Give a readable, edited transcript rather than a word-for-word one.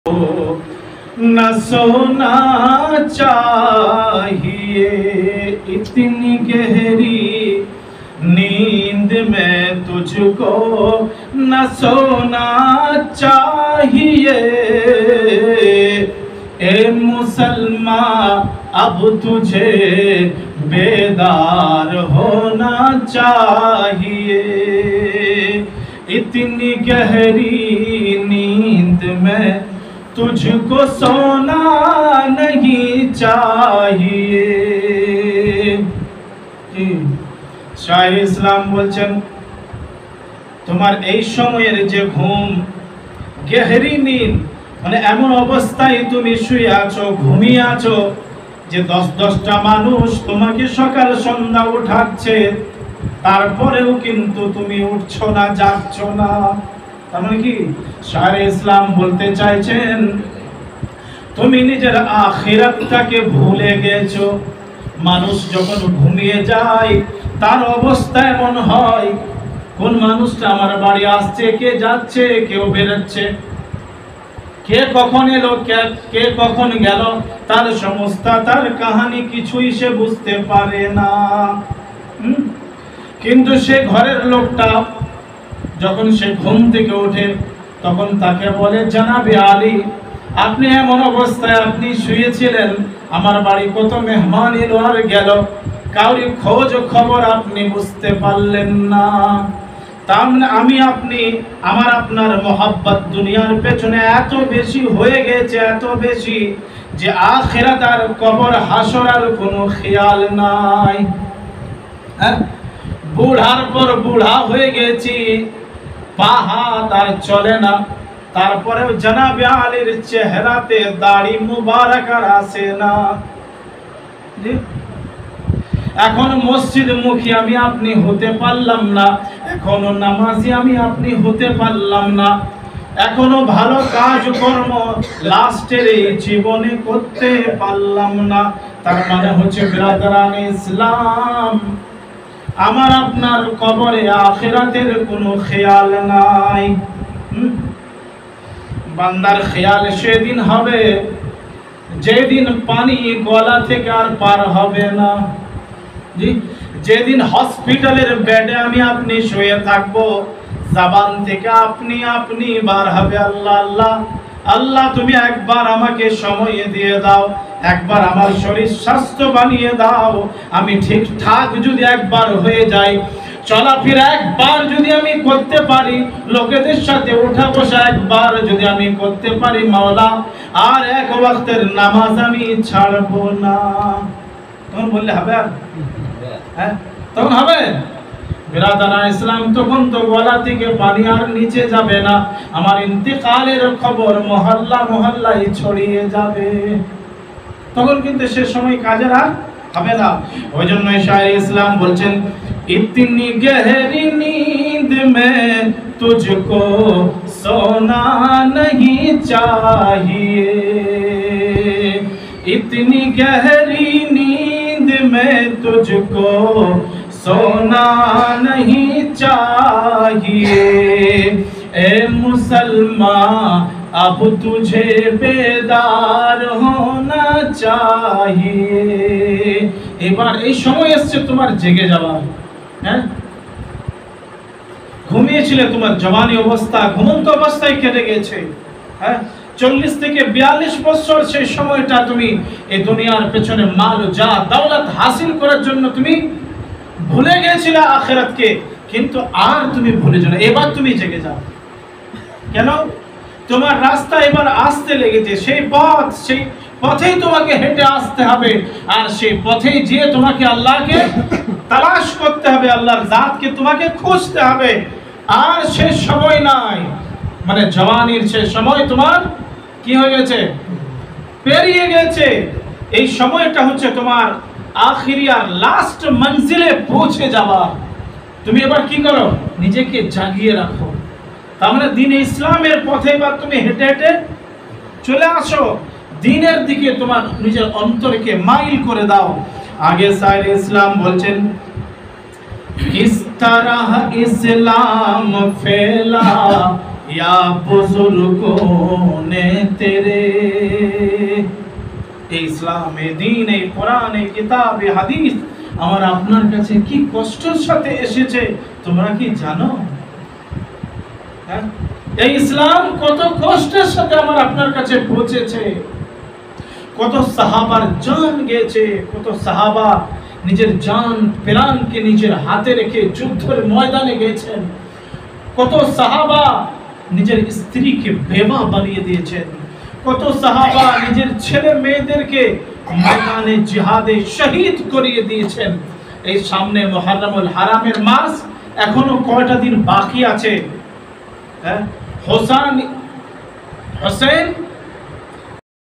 न सोना चाहिए इतनी गहरी नींद में तुझको, न सोना चाहिए ए मुसलमान, अब तुझे बेदार होना चाहिए। इतनी गहरी नींद में तुझको सोना नहीं चाहिए। शायर इस्लाम বলছেন তোমার এই সময়ের যে ঘুম, গহরি নিন্দ, মানে এমন অবস্থায় তুমি শুয়ে আছো, ঘুমিয়ে আছো যে 10-10টা মানুষ তোমাকে সকাল সন্ধ্যা উঠাচ্ছে, তারপরেও কিন্তু তুমি উঠছো না, যাচ্ছ না। তার মানে কি শায়রে ইসলাম বলতে চাইছেন তুমি নিজের আখিরাতটাকে ভুলে গেছো। মানুষ যখন ঘুমিয়ে যায় তার অবস্থা এমন হয়, কোন মানুষটা আমার বাড়ি আসছে, কে যাচ্ছে, কেউ বেরোচ্ছে, কে কখন এলো, কে কখন গেল, তার সমস্ত তার কাহিনী কিছুই সে বুঝতে পারে না। কিন্তু সে ঘরের লোকটা যখন সে ঘুম থেকে ওঠে তখন তাকে বলে, জানাবে আলী, আপনি এমন অবস্থায় আপনি শুয়েছিলেন, আমার বাড়ি কত মেহমান এলো আর গেল, কাউরি খোঁজ খবর আপনি বুঝতে পারলেন না। তার মানে আমি আপনি আমার আপনার মহব্বত দুনিয়ার পেছনে এত বেশি হয়ে গেছে, এত বেশি যে আখিরাত আর কবর হাসর আর কোনো খেয়াল নাই। হ্যাঁ, বুড়ার পর বুড়া হয়ে গেছি, পা হাত আর চলে না, তারপরেও জনাবে আলীর চেহারাতে দাড়ি মুবারক আর আসে না। এখন মসজিদ মুখী আমি আপনি হতে পারলাম না, এখনো নামাজি আমি আপনি হতে পারলাম না, এখনো ভালো কাজ কর্ম লাস্টের এই জীবনে করতে পারলাম না। তার মানে হচ্ছে বিরাদরানে ইসলাম, আমার আপনার কবরে আখিরাতের কোনো খেয়াল নাই। বান্দার খেয়াল সেদিন হবে যেদিন পানি গলা থেকে আর পার হবে না, যেদিন হসপিটালের বেডে আমি আপনি শুয়ে থাকবো, জবান থেকে আপনি আপনি বার হবে, আল্লাহ আল্লাহ আল্লাহ, তুমি একবার আমাকে সময় দিয়ে দাও, একবার আমার শরীর স্বাস্থ্য বানিয়ে দাও, আমি ঠিকঠাক যদি একবার হয়ে যাই, চলাফেরা একবার যদি আমি করতে পারি, লোকেদের সাথে উঠা বসা একবার যদি আমি করতে পারি মাওলা, আর এক ওয়াক্তের নামাজ আমি ছাড়বো না। তখন বললে হবে? আর হ্যাঁ, তখন হবে? বিরাদানা ইসলাম, তখন তো গলা থেকে পানি আর নিচে যাবে না, আমার ইন্তেকালের খবর মহল্লা মহল্লায় ছড়িয়ে যাবে, তখন কিন্তু সে সময় কাজের আর হবে না। ওই জন্য শায়রে ইসলাম বলছেন, ইতনি গহরি নীंद में तुझको सोना नहीं चाहिए, इतनी गहरी नींद में तुझको सोना नहीं चाहिए ए मुसलमान, अब तुझे बेदार होना चाहिए। এবার এই সময় এসেছে তোমার জেগে যাওয়ার। হ্যাঁ, ঘুমিয়েছিলে, তোমার জওয়ানি অবস্থা ঘুমন্ত অবস্থায় কেটে গেছে। হ্যাঁ, 40 থেকে 42 বছর সেই সময়টা তুমি এই দুনিয়ার পেছনে মাল যা দৌলত হাসিল করার জন্য তুমি ভুলে গিয়েছিলে আখিরাতকে, কিন্তু আর তুমি ভুলে যাও না, এবার তুমি জেগে যাও। কেন? তোমার রাস্তা এবার আসতে লেগেছে, সেই পথ, সেই পথেই তোমাকে হেঁটে আসতে হবে, আর সেই পথেই গিয়ে তোমাকে আল্লাহকে তালাশ করতে হবে, আল্লাহর জাতকে তোমাকে খুঁজতে হবে। আর শেষ সময় নাই, মানে জওয়ানির শেষ সময় তোমার কি হয়ে গেছে? পেরিয়ে গেছে। এই সময়টা হচ্ছে তোমার আখিরি আর লাস্ট মঞ্জিলে পৌঁছে যাওয়া। তুমি এবার কি করো? নিজেকে জাগিয়ে রাখো। তার মানে দ্বীন ইসলামের পথে এবার তুমি হেঁটে হেঁটে চলে আসো, দ্বীনের দিকে তোমার নিজের অন্তরকে মাইল করে দাও। आगे शायर इस्लाम बोलছেন इस तरह इस्लाम फैला या बुजुर्गों ने तेरे। এই ইসলাম, এই দ্বীন, এই কোরআন, এই কিতাব, এই হাদিস আমার আপনার কাছে কি কষ্টের সাথে এসেছে তোমরা কি জানো? হ্যাঁ, এই ইসলাম কত কষ্টের সাথে আমার আপনার কাছে পৌঁছেছে। কত সাহাবার জান গেছে, কত সাহাবা নিজের জান প্রাণকে নিজের হাতে রেখে যুদ্ধের ময়দানে গেছেন। কত সাহাবা নিজের স্ত্রীকে বেবা বানিয়ে দিয়েছেন। কত সাহাবা নিজের ছেলে মেয়েদেরকে ময়দানে জিহাদে শহীদ করিয়ে দিয়েছেন। এই সামনে মুহররমুল হারামের মাস, এখনো কয়টা দিন বাকি আছে। হ্যাঁ, হোসেন